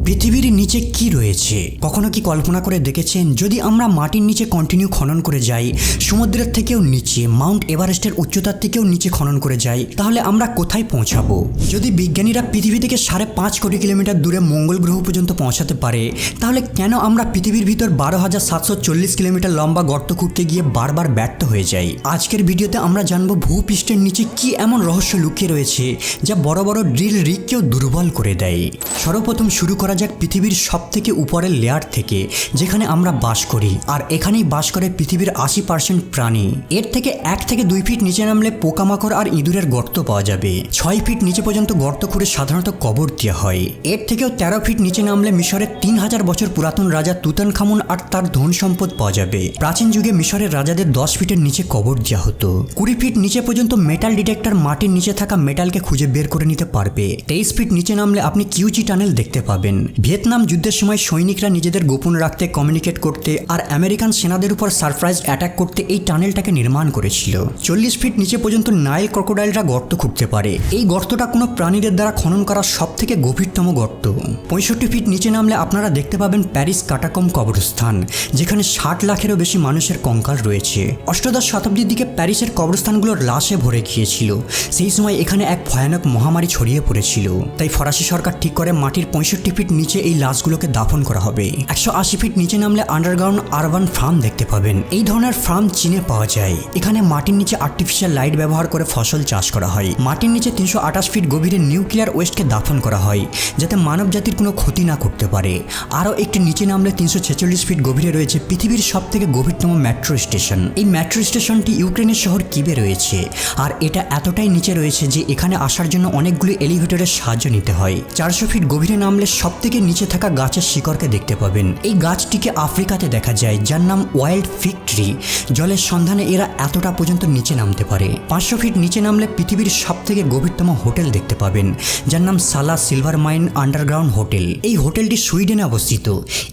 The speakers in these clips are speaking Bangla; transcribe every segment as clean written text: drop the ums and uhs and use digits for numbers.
পৃথিবীর নিচে কি রয়েছে কখনো কি কল্পনা করে দেখেছেন যদি আমরা মাটির নিচে কন্টিনিউ খনন করে যাই, সমুদ্রের থেকেও নিচে, মাউন্ট এভারেস্টের উচ্চতার থেকেও নিচে খনন করে যাই, তাহলে আমরা কোথায় পৌঁছাবো? যদি বিজ্ঞানীরা পৃথিবী থেকে 5.5 কোটি কিলোমিটার দূরে মঙ্গল গ্রহ পর্যন্ত পৌঁছাতে পারে, তাহলে কেন আমরা পৃথিবীর ভিতর 12,740 কিলোমিটার লম্বা গর্ত খুঁড়তে গিয়ে বারবার ব্যর্থ হয়ে যাই? আজকের ভিডিওতে আমরা জানবো ভূপৃষ্ঠের নিচে কি এমন রহস্য লুকিয়ে রয়েছে যা বড় বড় ড্রিল রিগকেও দুর্বল করে দেয়। সর্বপ্রথম শুরু করা যাক পৃথিবীর সব থেকে উপরের লেয়ার থেকে, যেখানে আমরা বাস করি, আর এখানেই বাস করে পৃথিবীর 80% প্রাণী। এর থেকে 1 থেকে 2 ফিট নিচে নামলে পোকামাকড় আর ইঁদুরের গর্ত পাওয়া যাবে। 6 ফিট নিচে পর্যন্ত গর্ত খুঁড়ে সাধারণত কবর দেওয়া হয়। এর থেকেও 13 ফিট নিচে নামলে মিশরের 3000 বছর পুরাতন রাজা তুতানখামুন আর তার ধন সম্পদ পাওয়া যাবে। প্রাচীন যুগে মিশরের রাজাদের 10 ফিটের নিচে কবর দেওয়া হতো। 20 ফিট নিচে পর্যন্ত মেটাল ডিটেক্টর মাটির নিচে থাকা মেটালকে খুঁজে বের করে নিতে পারবে। 23 ফিট নিচে নামলে আপনি কিউচি টানেল দেখতে পাবেন। ভিয়েতনাম যুদ্ধের সময় সৈনিকরা নিজেদের গোপন রাখতে, কমিউনিকেট করতে আর আমেরিকান সেনাদের উপর সারপ্রাইজ অ্যাটাক করতে এই টানেলটাকে নির্মাণ করেছিল। 40 ফিট নিচে পর্যন্ত নাইল ক্রোকোডাইলরা গর্ত খুঁড়তে পারে। এই গর্তটা কোনো প্রাণীদের দ্বারা খনন করা সব থেকে গভীরতম গর্ত। 65 ফিট নিচে নামলে আপনারা দেখতে পাবেন প্যারিস কাটাকম কবরস্থান, যেখানে 60 লাখেরও বেশি মানুষের কঙ্কাল রয়েছে। অষ্টাদশ শতাব্দীর দিকে প্যারিসের কবরস্থানগুলো লাশে ভরে গিয়েছিল। সেই সময় এখানে এক ভয়ানক মহামারী ছড়িয়ে পড়েছিল। তাই ফরাসি সরকার ঠিক করে মাটির 65 ফিট নিচে এই লাশগুলোকে দাফন করা হবে। 180 ফিট নিচে নামলে আন্ডারগ্রাউন্ড আরবান ফার্ম দেখতে পাবেন। এই ধরনের ফার্ম চীনে পাওয়া যায়। এখানে মাটির নিচে আর্টিফিশিয়াল লাইট ব্যবহার করে ফসল চাষ করা হয়। মাটির নিচে 328 ফিট গভীরে নিউক্লিয়ার ওয়েস্টকে দাফন করা হয়, যাতে মানব জাতির কোনো ক্ষতি না করতে পারে। আরও একটি নিচে নামলে 346 ফিট গভীরে রয়েছে পৃথিবীর সব থেকে গভীরতম মেট্রো স্টেশন। এই মেট্রো স্টেশনটি ইউক্রেনের শহর কিবে রয়েছে, আর এটা এতটাই নিচে রয়েছে যে এখানে আসার জন্য অনেকগুলি এলিভেটরের সাহায্য নিতে হয়। 400 ফিট গভীরে নামলে সব থেকে নিচে থাকা গাছের শিকড়কে দেখতে পাবেন। এই গাছটিকে আফ্রিকাতে দেখা যায়, যার নাম ওয়াইল্ড ফিগ ট্রি। জলের সন্ধানে এরা এতটা পর্যন্ত নিচে নামতে পারে। 500 ফিট নিচে নামলে পৃথিবীর সব থেকে গভীরতম হোটেল দেখতে পাবেন, যার নাম সালা সিলভার মাইন আন্ডারগ্রাউন্ড হোটেল। এই হোটেলটি সুইডেনে অবস্থিত।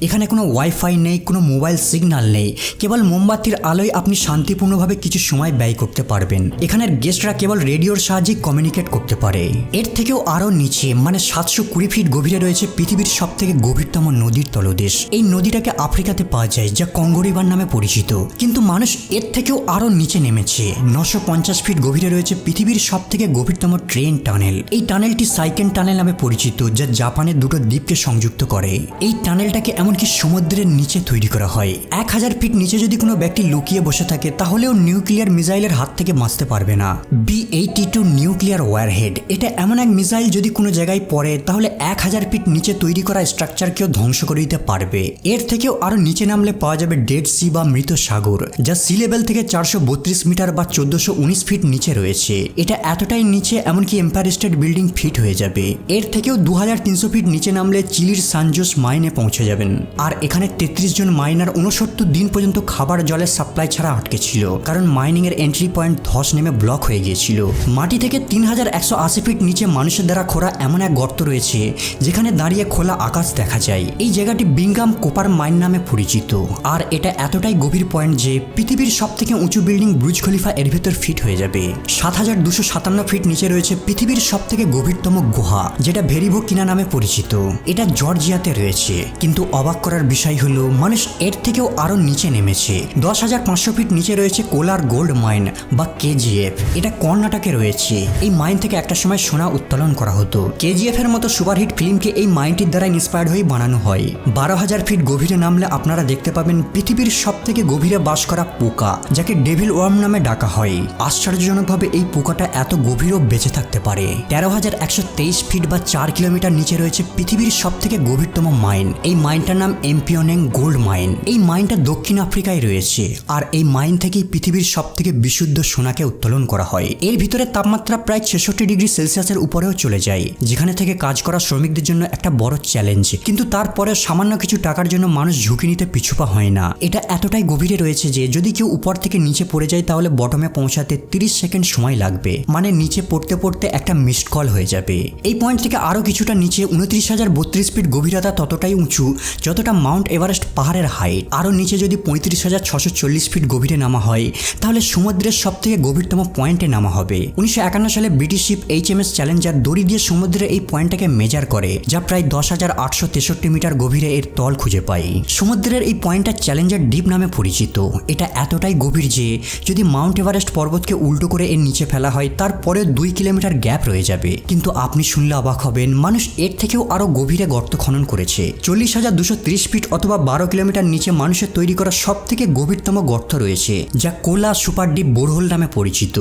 এখানে কোনো ওয়াইফাই নেই, কোনো মোবাইল সিগন্যাল নেই। কেবল মোমবাতির আলোয় আপনি শান্তিপূর্ণভাবে কিছু সময় ব্যয় করতে পারবেন। এখানের গেস্টরা কেবল রেডিওর সাহায্যে কমিউনিকেট করতে পারে। এর থেকেও আরও নিচে, মানে 720 ফিট গভীরে রয়েছে পৃথিবীর সব থেকে গভীরতম নদীর তলদেশ। এই নদীটাকে আফ্রিকাতে পাওয়া যায়, যা কঙ্গো রিভার নামে পরিচিত। কিন্তু মানুষ এর থেকেও আরও নিচে নেমেছে। 950 ফিট গভীরে রয়েছে পৃথিবীর সব থেকে গভীরতম ট্রেন টানেল। এই টানেলটি সাইকেন টানেল নামে পরিচিত, যা জাপানের দুটো দ্বীপকে সংযুক্ত করে। এই টানেলটাকে এমনকি সমুদ্রের নিচে তৈরি করা হয়। 1000 ফিট নিচে যদি কোনো ব্যক্তি লুকিয়ে বসে থাকে, তাহলেও নিউক্লিয়ার মিসাইলের হাত থেকে বাঁচতে পারবে না। B-82 নিউক্লিয়ার ওয়ারহেড, এটা এমন এক মিসাইল যদি কোনো জায়গায় পড়ে, তাহলে 1000 ফিট নিচে তৈরি করা স্ট্রাকচারকেও ধ্বংস করে দিতে পারবে। এর থেকেও আরো নিচে নামলে পাওয়া যাবে ডেড সি বা মৃত সাগর, যা সি লেভেল থেকে 432 মিটার বা 1419 ফিট নিচে রয়েছে। এটা এতটাই নিচে এমনকি এম্পায়ার স্টেট বিল্ডিং ফিট হয়ে যাবে। এর থেকেও 2300 ফিট নিচে নামলে চিলির সানজোস মাইনে পৌঁছে যাবেন। আর এখানে 33 জন মাইনার 69 দিন পর্যন্ত খাবার জলের সাপ্লাই ছাড়া আটকে ছিল, কারণ মাইনিং এর এন্ট্রি পয়েন্ট ধস নেমে ব্লক হয়ে গিয়েছিল। মাটি থেকে 3180 ফিট নিচে মানুষের দ্বারা খোঁড়া এমন এক গর্ত রয়েছে, যেখানে দাঁড়িয়ে খোলা আকাশ দেখা যায়। এই জায়গাটি বিংগাম কোপার মাইন নামে পরিচিত। আর এটা এতটাই গভীর পয়েন্ট যে পৃথিবীর সব থেকে উঁচু বিল্ডিং বুর্জ খলিফা এর ভেতর ফিট হয়ে যাবে। 7257 ফিট নিচে রয়েছে পৃথিবীর সব থেকে গভীরতম গুহা, যেটা ভেরিভো কিনা নামে পরিচিত। এটা জর্জিয়াতে রয়েছে। কিন্তু অবাক করার বিষয় হলো মানুষ এর থেকেও আরো নিচে নেমেছে। 10,500 ফিট নিচে রয়েছে কোলার গোল্ড মাইন বা KGF। এটা কর্ণাটকে রয়েছে। এই মাইন থেকে একটা সময় সোনা উত্তোলন করা হতো। KGF এর মতো সুপারহিট ফিল্মকে এই মাইনটির দ্বারা ইন্সপায়ার্ড হয়ে বানানো হয়। 12,000 ফিট গভীরে নামলে আপনারা দেখতে পাবেন পৃথিবীর সব থেকে গভীরে বাস করা পোকা, যাকে ডেভিল ওয়ার্ম নামে ডাকা হয়। আশ্চর্যজনকভাবে এই পোকাটা এত গভীরও বেঁচে থাকতে পারে। 13,123 ফিট বা 4 কিলোমিটার নিচে রয়েছে পৃথিবীর সব থেকে গভীরতম মাইন। এই মাইনটার নাম এমপিওনেং গোল্ড মাইন। এই মাইনটা দক্ষিণ আফ্রিকায় রয়েছে। আর এই মাইন থেকেই পৃথিবীর সব থেকে বিশুদ্ধ সোনাকে উত্তোলন করা হয়। এর ভিতরে তাপমাত্রা প্রায় 66 ডিগ্রি সেলসিয়াসের উপরেও চলে যায়, যেখানে থেকে কাজ করা শ্রমিকদের জন্য একটা বড় চ্যালেঞ্জ। কিন্তু তারপরে সামান্য কিছু টাকার জন্য মানুষ ঝুঁকি নিতে পিছুপা হয় না। এটা এতটাই গভীরে রয়েছে যে যদি কেউ উপর থেকে নিচে পড়ে যায়, তাহলে বটমে পৌঁছাতে 30 সেকেন্ড সময় লাগবে। মানে নিচে পড়তে পড়তে একটা মিসড কল হয়ে যাবে। এই পয়েন্ট থেকে আরো কিছুটা নিচে 29,032 ফিট গভীরতা ততটাই উঁচু যতটা মাউন্ট এভারেস্ট পাহাড়ের হাইট। আরো নিচে যদি 35,640 ফিট গভীরে নামা হয়, তাহলে সমুদ্রের সব থেকে গভীরতম পয়েন্টে নামা হবে। 1951 সালে ব্রিটিশ শিপ HMS চ্যালেঞ্জার দড়ি দিয়ে সমুদ্রের এই পয়েন্টটাকে মেজার করে, যা প্রায় 10 10,863 মিটার গভীরে এর তল খুঁজে পাই। সমুদ্রের এই পয়েন্টটা চ্যালেঞ্জার ডিপ নামে পরিচিত। এটা এতটাই গভীর যে যদি মাউন্ট এভারেস্ট পর্বতকে উল্টো করে এর নিচে ফেলা হয় তারপরে 2 কিলোমিটার গ্যাপ রয়ে যাবে। কিন্তু আপনি শুনলে অবাক হবেন, মানুষ এর থেকেও আরো গভীরে গর্ত খনন করেছে। 40,230 ফিট অথবা 12 কিলোমিটার নিচে মানুষের তৈরি করা সব থেকে গভীরতম গর্ত রয়েছে, যা কোলা সুপার ডিপ বোরহোল নামে পরিচিত।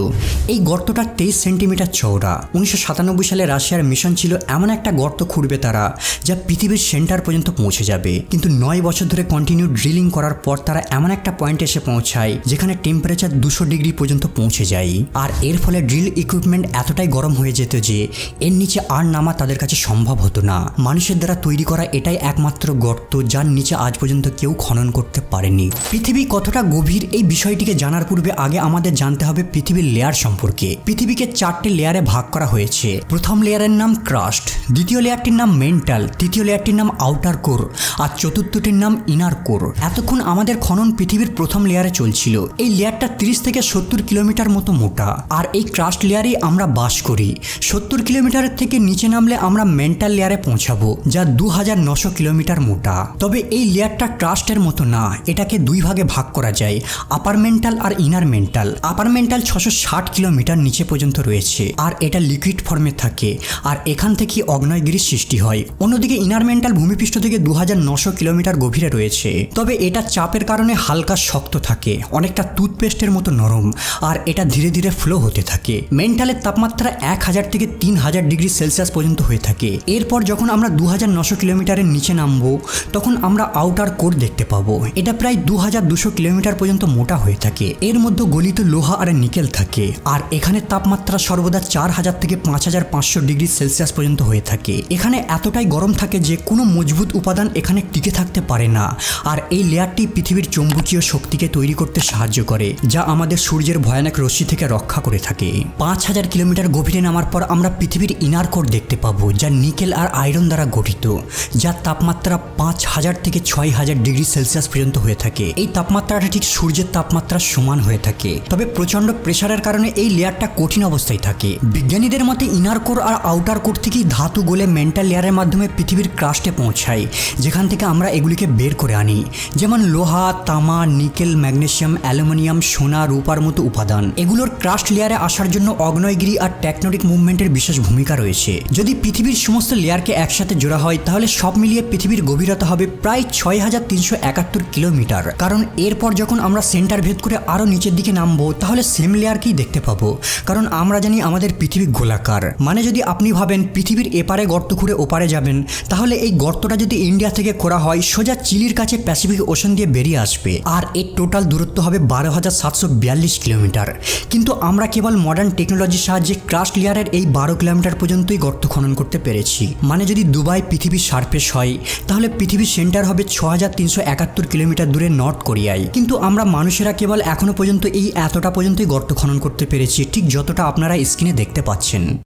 এই গর্তটা 23 সেন্টিমিটার চওড়া। 1997 সালে রাশিয়ার মিশন ছিল এমন একটা গর্ত খুঁড়বে তারা, যা পৃথিবীর সেন্টার পর্যন্ত পৌঁছে যাবে। কিন্তু 9 বছর ধরে কন্টিনিউ ড্রিলিং করার পর তারা এমন একটা পয়েন্টে এসে পৌঁছায় যেখানে টেম্পারেচার 200 ডিগ্রি পর্যন্ত পৌঁছে যায়। আর এর ফলে ড্রিল ইকুইপমেন্ট এতটাই গরম হয়ে যেত যে এর নিচে আর নামা তাদের কাছে সম্ভব হতো না। মানুষের দ্বারা তৈরি করা এটাই একমাত্র গর্ত যার নিচে আজ পর্যন্ত কেউ খনন করতে পারেনি। পৃথিবী কতটা গভীর এই বিষয়টিকে জানার পূর্বে আগে আমাদের জানতে হবে পৃথিবীর লেয়ার সম্পর্কে। পৃথিবীকে 4টে লেয়ারে ভাগ করা হয়েছে। প্রথম লেয়ারের নাম ক্রাস্ট, দ্বিতীয় লেয়ারটির নাম মেন্টাল, তৃতীয় লেয়ারটির নাম আউটার কোর আর চতুর্থটির নাম ইনার কোর। এতক্ষণ আমাদের খনন পৃথিবীর প্রথম লেয়ারে চলছিল। এই লেয়ারটা 30 থেকে 70 কিলোমিটার মতো মোটা। আর এই ক্রাস্ট লেয়ারেই আমরা বাস করি। 70 কিলোমিটারের থেকে নিচে নামলে আমরা মেন্টাল লেয়ারে পৌঁছাবো, যা 2900 কিলোমিটার মোটা। তবে এই লেয়ারটা ক্রাস্টের মতো না, এটাকে 2 ভাগে ভাগ করা যায়, আপার মেন্টাল আর ইনার মেন্টাল। আপার মেন্টাল 660 কিলোমিটার নিচে পর্যন্ত রয়েছে আর এটা লিকুইড ফর্মে থাকে আর এখান থেকে আগ্নেয়গিরির সৃষ্টি হয়। অন্যদিকে ইনার মেন্টাল ভূমিপৃষ্ঠ থেকে 2900 কিলোমিটার গভীরে রয়েছে। তবে এটা চাপের কারণে হালকা শক্ত থাকে, অনেকটা টুথপেস্টের মতো নরম, আর এটা ধীরে ধীরে ফ্লো হতে থাকে। মেন্টালের তাপমাত্রা 1000 থেকে 3000 ডিগ্রি সেলসিয়াস পর্যন্ত হয়ে থাকে। এরপর যখন আমরা 2900 কিলোমিটারের নিচে নামবো তখন আমরা আউটার কোর দেখতে পাবো। এটা প্রায় 2200 কিলোমিটার পর্যন্ত মোটা হয়ে থাকে। এর মধ্যে গলিত লোহা আর নিকেল থাকে আর এখানে তাপমাত্রা সর্বদা 4000 থেকে 5500 ডিগ্রি সেলসিয়াস পর্যন্ত হয়ে থাকে। এখানে এতটাই গরম থাকে যে কোনো মজবুত উপাদান এখানে টিকে থাকতে পারে না। আর এই লেয়ারটি পৃথিবীর চৌম্বকীয় শক্তিকে তৈরি করতে সাহায্য করে, যা আমাদের সূর্যের ভয়ানক রশ্মি থেকে রক্ষা করে থাকে। 5000 কিলোমিটার গভীরে নামার পর আমরা পৃথিবীর ইনার কোর দেখতে পাবো, যা নিকেল আর আয়রন দ্বারা গঠিত, যার তাপমাত্রা 5000 থেকে 6000 ডিগ্রি সেলসিয়াস পর্যন্ত হয়ে থাকে। এই তাপমাত্রাটা ঠিক সূর্যের তাপমাত্রার সমান হয়ে থাকে। তবে প্রচন্ড প্রেসারের কারণে এই লেয়ারটা কঠিন অবস্থায় থাকে। বিজ্ঞানীদের মতে ইনার কোর আর আউটার কোর থেকেই ধাতু গলে মেন্টাল লেয়ারের মাধ্যমে পৃথিবীর ক্রাস্টে পৌঁছায়, যেখান থেকে আমরা এগুলিকে বের করে আনি, যেমন লোহা, তামা, নিকেল, ম্যাগনেসিয়াম, অ্যালুমিনিয়াম, সোনা, রূপার মতো উপাদান। এগুলোর ক্রাস্ট লেয়ারে আসার জন্য আগ্নেয়গিরি আর টেকটনিক মুভমেন্টের বিশেষ ভূমিকা রয়েছে। যদি পৃথিবীর সমস্ত লেয়ারকে একসাথে জোড়া হয় তাহলে সব মিলিয়ে পৃথিবীর গভীরতা হবে প্রায় 6371 কিলোমিটার। কারণ এরপর যখন আমরা সেন্টার ভেদ করে আরো নিচের দিকে নামবো তাহলে সেম লেয়ারকেই দেখতে পাবো। কারণ আমরা জানি আমাদের পৃথিবী গোলাকার। মানে যদি আপনি ভাবেন পৃথিবীর এপারে গর্ত খুঁড়ে ওপারে যাবেন, তাহলে এই গর্তটা যদি ইন্ডিয়া থেকে করা হয় সোজা চিলির কাছে প্যাসিফিক ওশান দিয়ে বেরিয়ে আসবে আর এর টোটাল দূরত্ব হবে 12,742 কিলোমিটার। কিন্তু আমরা কেবল মডার্ন টেকনোলজির সাহায্যে ক্রাস্ট লেয়ারের এই 12 কিলোমিটার পর্যন্তই গর্ত খনন করতে পেরেছি। মানে যদি দুবাই পৃথিবীর সারফেস হয় তাহলে পৃথিবীর সেন্টার হবে 6371 কিলোমিটার দূরে নর্থ কোরিয়ায়। কিন্তু আমরা মানুষেরা কেবল এখনো পর্যন্ত এই এতটা পর্যন্তই গর্ত খনন করতে পেরেছি, ঠিক যতটা আপনারা স্ক্রিনে দেখতে পাচ্ছেন।